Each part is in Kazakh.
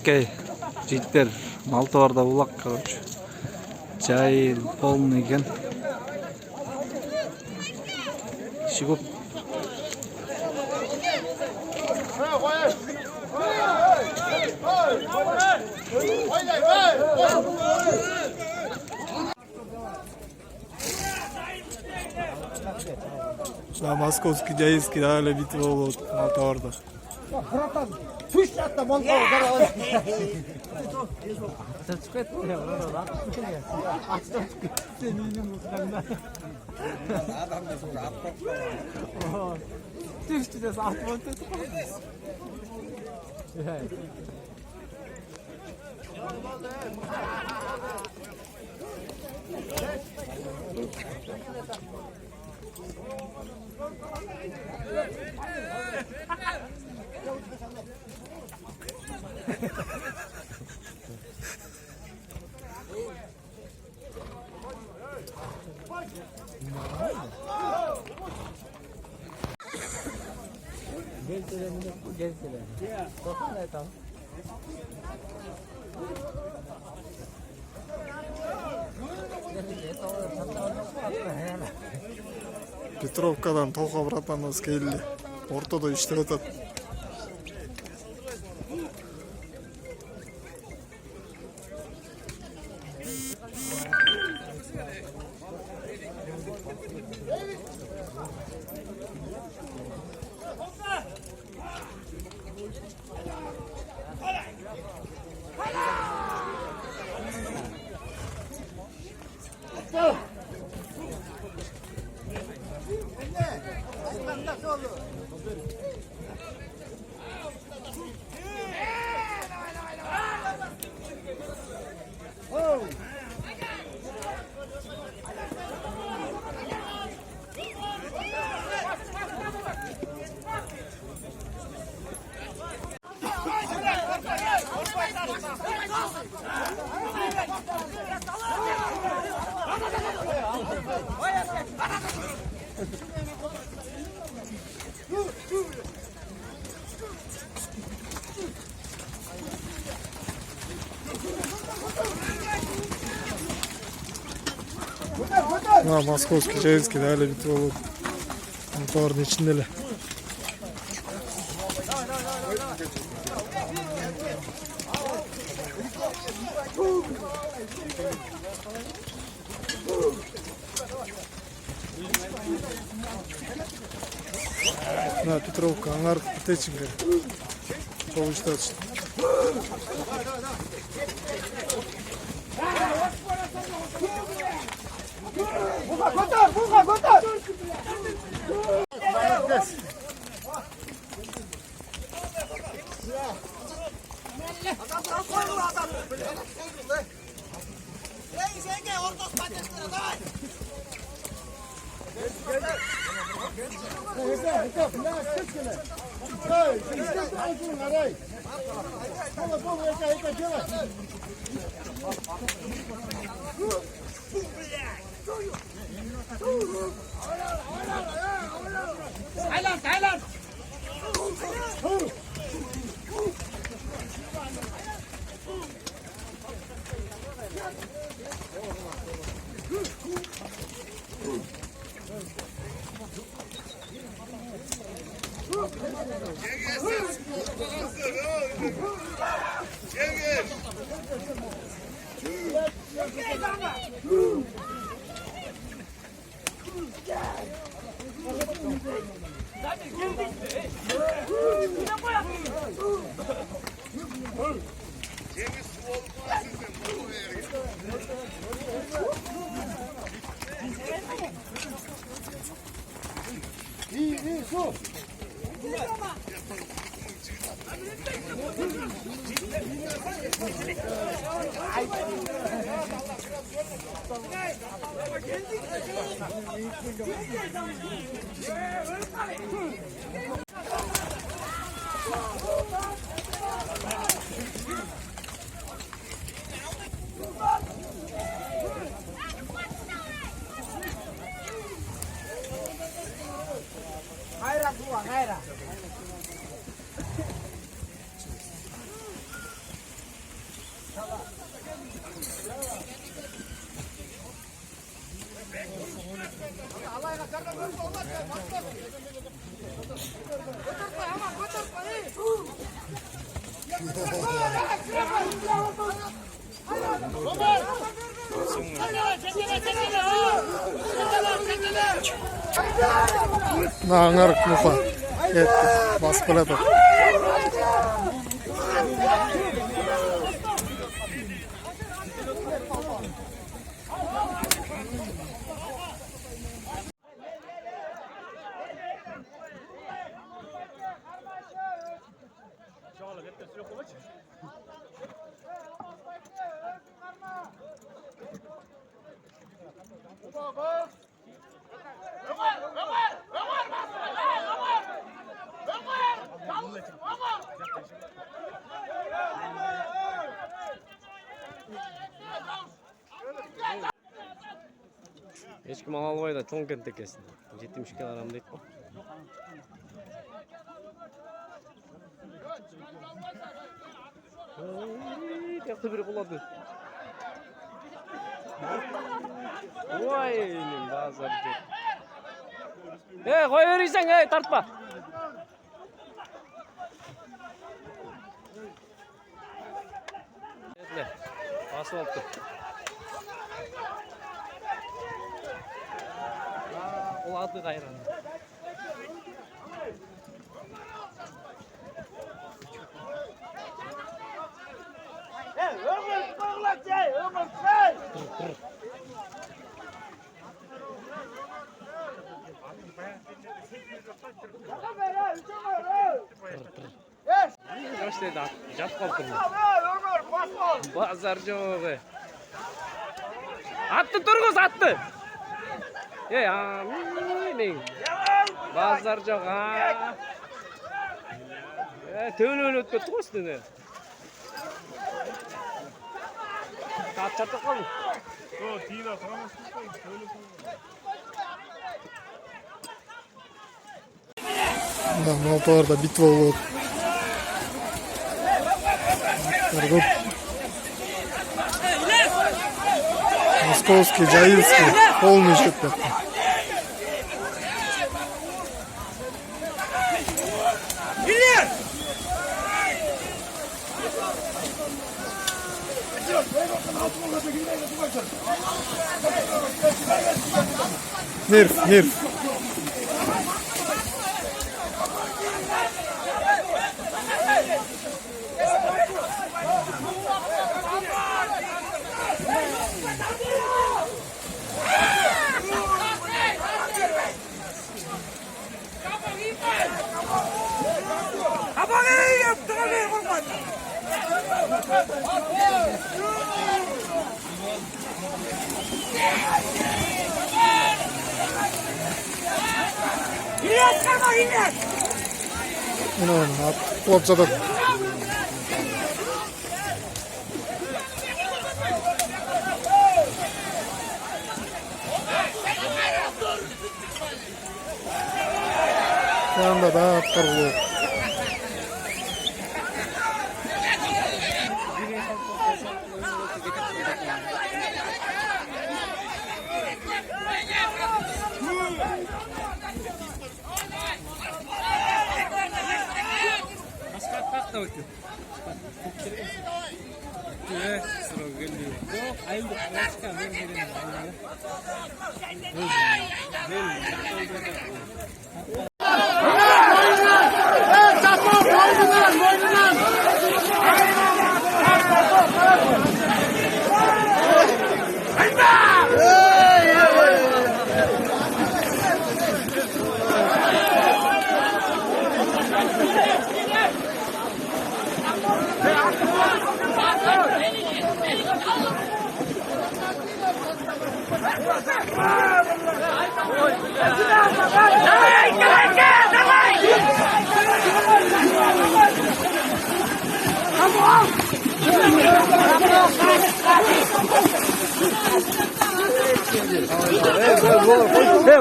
Мінекей жігіттер Малтабарда улақ, короче. Жайыл полный екен. Кіші көп. Московский жайылский дагы битва болуп атат Малтабарда. Петровкадан Тоқа братаныбыз келди. Ортодо иштеп атат. Московский жайылский дагы битва болуп Малтабардын ичинде эле. Петровка аңар течинге чогуштат. Аңарық мұқа. Етті. Басып келеді. Ешкім ала албай да чоң кент екесін. 70 килограмм дейді ғой. Тияқты бірі болады. Ой, мен базар жет. Қой өрейсің, тартпа. Басып алып тұр. Ол ады қайран. Қаш деді, жат қалып тұрмын. Базар жоғы. Атты тұрғыз, атты! Амин. Базар жоқ. Төлі өтіп кетті ғой үстіне. Қатшатып қалды. Малталарда битва болады. Московский, Жайылский, полный счет. Нерв. Құлап жатады. Yanında da atlar oluyor.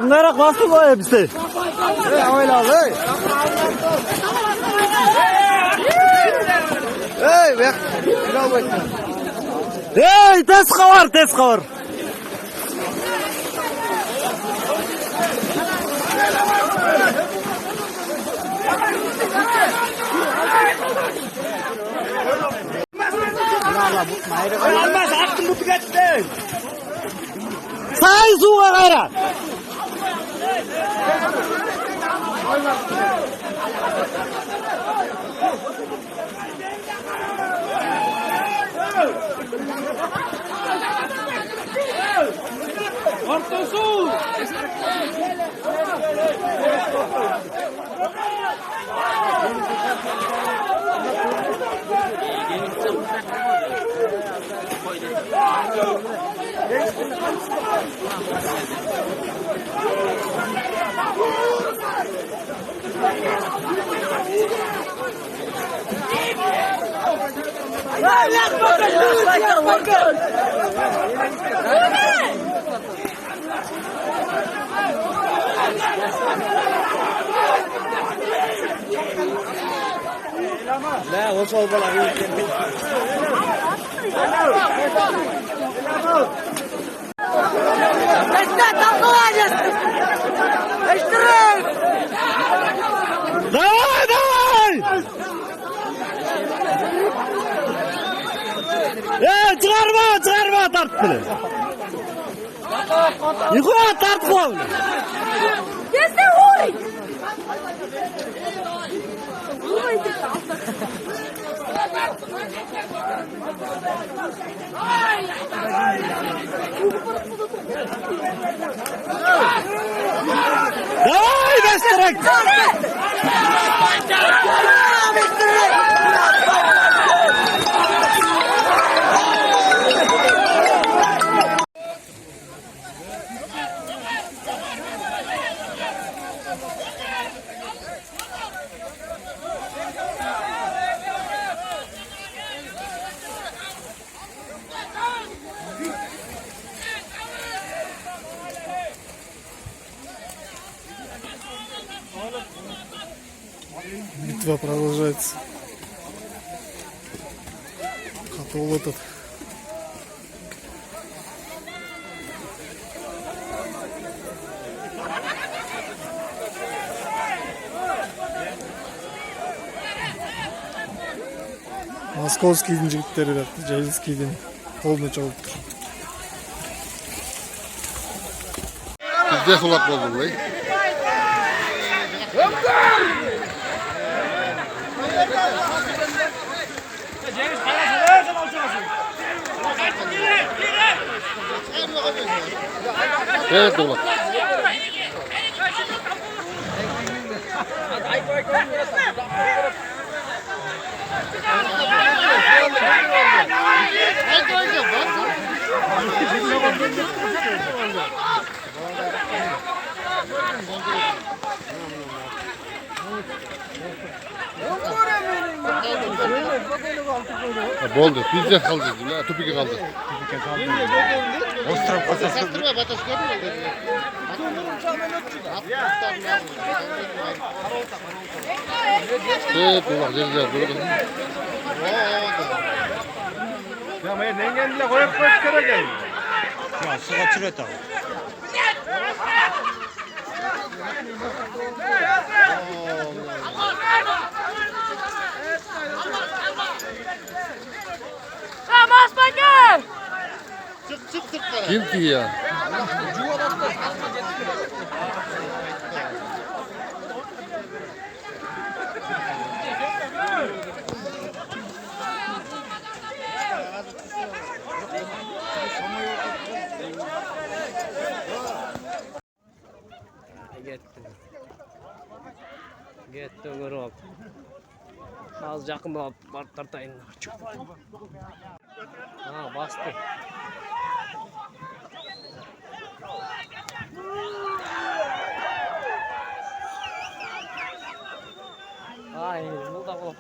Bunlara bastı bu hepsi. Oynalı. Bek. Tez kavar. Almaz attım bu tüketti. Say suğa gayret. Orta su. La o sol bola. Давай, давай! Çıkarma tart beni. Yukarı tart kol. Destek ol. Давай, Bestirek! Битва продолжается. Котол этот. Московскийдің жігіттері Жайылскийдің қолына чауып тұр. Bizde solak oldu burayı. Evet solak. Boldu. Bizde kaldı. Tupike kaldı. Ostrov kasası. Evet, solak. Güzel. Ya ben nengenle koyup çıkaracağım. Ya suya çürüt abi. Vamos, Español! Kim ki ya? Getdim Rob. Az yakın barıp tartayın. Ha bastı. Ay, bu da bu.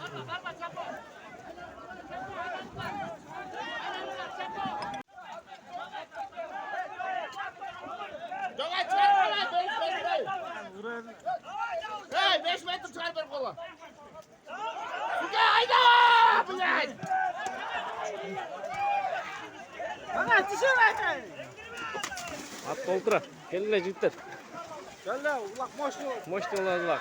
Hey, 5 metre çıkar bir kola. Hayda! Блядь! Ana düşürme. At doldıra. Gelin jigitler. Gel ulak moşlu. Moştu oldular.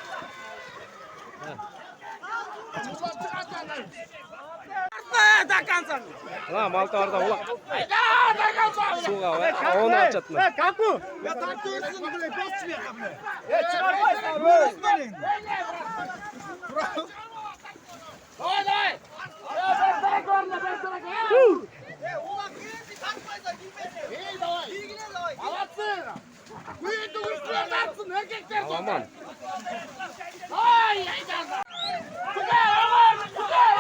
takansan. Ana malta barda ulak. Hayda takansan. Suga va. Onu açatma. Kaku. Ya tartıyorsun buraya bas bir kapı. Çıkarmayın. Öğretmenin. Haydi. Ya ben sana görme ben sana görme. İyi davay. Alatsın. Büyüdü uçlar atsın erkekler sonra. Aman. Ay hayda.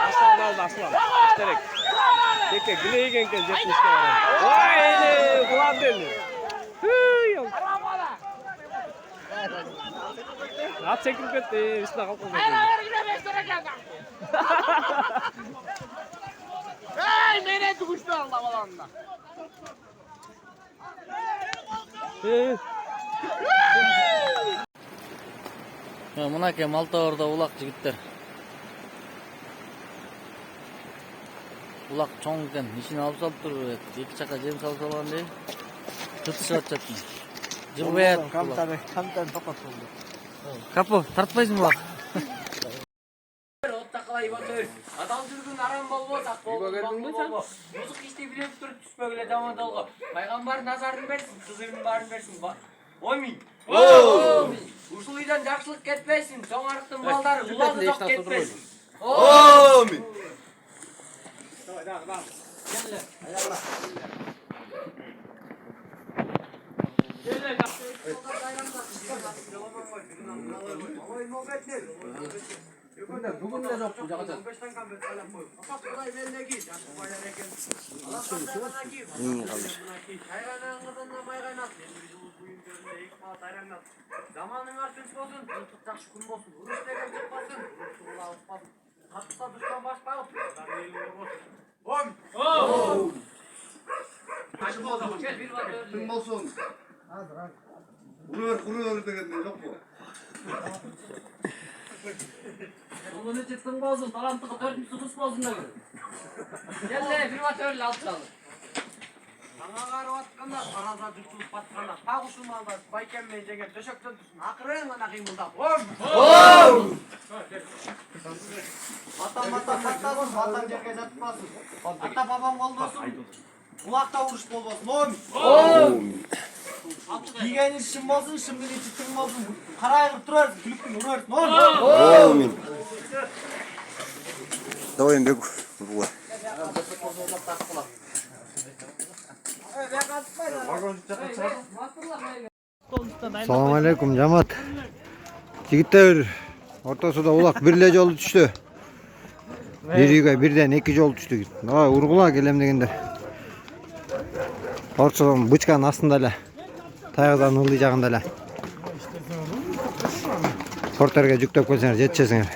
Aslan daldı aslan. İsterek. Tekke güne genken jetmişke var. Vay ne kulağım deli. Hıy. At çekip gitti. Üstüne kalkın. Hayır yine ben sana geldim. Hey mene kuşlar Allah'ım. Mınake Maltaorda улак жигиттер. Улак чоң экен, ишин алып салып туруп, эки чакка жем салып салгандай тытышып атышат. Жылбай камтан токот болду. Капо, тартпайсыңбы улак? Адам жүргün арам болбосак болду. Бузук ишти билеп туруп түшпөгүлө жаман долго. Пайгамбар назарын берсин, кызырын баарын берсин. Омин. Ушул үйдөн жакшылык кетпесин. Чоңарыктын балдары улады жок кетпесин. Омин. Бүгүн да жок жагат. Заманыңар түнч болсун, жакшы күн болсун. Уруш деген чыкпасын, урушты кулабытпасын. Катса душман баш багып, Tüm olsun. Kurur degende yok mu? Bunu çıktın bozun, talantığı 4. tutuş bozun da gör. Gel bir vatörle alt çalın. Sana karı atkanda, araza düştürüp batkanda. Ta kuşun malda, baykenmeyi jegen, döşöktön düşsün. Akırın ana kıymılda. Vatan жерге жатпасын. Ата бабам колдосун. Улакта уруш болбосун. Кийген ишин болсун, шым менен читиң болсун. Карайгып турарсың, күлүп урарсың. Давай бегу. Вот. Assalamu alaikum жамаат. Жигиттер, ортосуда улак бир эле жолу түштү. Бир үйгө бирден 2 жол түштү. Давай ургула келем дегендер. Ортодон бычканын астында эле. Таягдан ылдый жагында эле. Портерге жүктөп келсеңер жетишесиңер.